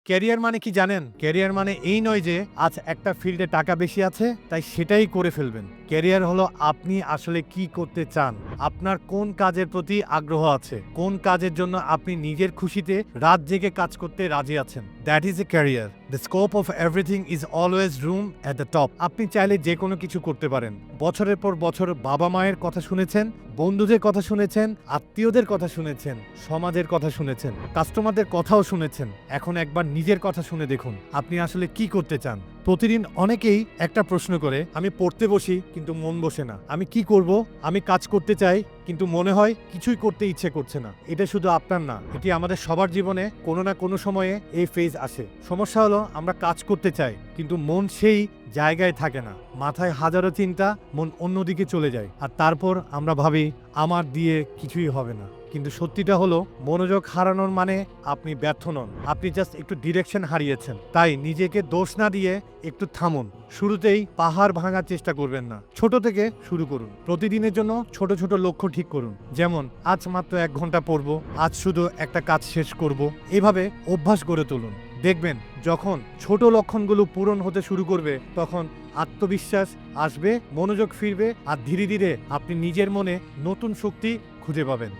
Career মানে কি জানেন? ক্যারিয়ার মানে এই নয় যে আজ একটা ফিল্ডে টাকা বেশি আছে তাই সেটাই করে ফেলবেন। ক্যারিয়ার হলো আপনি আসলে কি করতে চান, আপনার কোন কাজের প্রতি আগ্রহ আছে, কোন কাজের জন্য আপনি নিজের খুশিতে রাত জেগে কাজ করতে রাজি আছেন। That is a career. The scope of everything is always room at the top. আপনি চাইলে যে কোনো কিছু করতে পারেন। বছরের পর বছর বাবা মায়ের কথা শুনেছেন, বন্ধুদের কথা শুনেছেন, আত্মীয়দের কথা শুনেছেন, সমাজের কথা শুনেছেন, কাস্টমারদের কথাও শুনেছেন। এখন একবার নিজের কথা শুনে দেখুন আপনি আসলে কি করতে চান। প্রতিদিন অনেকেই একটা প্রশ্ন করে, আমি পড়তে বসি কিন্তু মন বসে না, আমি কি করব? আমি কাজ করতে চাই কিন্তু মনে হয় কিছুই করতে ইচ্ছে করছে না। এটা শুধু আপনার না, এটি আমাদের সবার জীবনে কোনো না কোনো সময়ে এই ফেজ আসে। সমস্যা হলো আমরা কাজ করতে চাই কিন্তু মন সেই জায়গায় থাকে না। মাথায় হাজারো চিন্তা, মন অন্যদিকে চলে যায় আর তারপর আমরা ভাবি আমার দিয়ে কিছুই হবে না। কিন্তু সত্যিটা হলো মনোযোগ হারানোর মানে আপনি ব্যর্থ নন, আপনি জাস্ট একটু ডিরেকশন হারিয়েছেন। তাই নিজেকে দোষ না দিয়ে একটু থামুন। শুরুতেই পাহাড় ভাঙার চেষ্টা করবেন না, ছোট থেকে শুরু করুন। প্রতিদিনের জন্য ছোট ছোট লক্ষ্য ঠিক করুন, যেমন আজ মাত্র 1 ঘন্টা পড়বো, আজ শুধু একটা কাজ শেষ করব। এভাবে অভ্যাস গড়ে তুলুন। দেখবেন যখন ছোট লক্ষণগুলো পূরণ হতে শুরু করবে তখন আত্মবিশ্বাস আসবে, মনোযোগ ফিরবে আর ধীরে ধীরে আপনি নিজের মনে নতুন শক্তি খুঁজে পাবেন।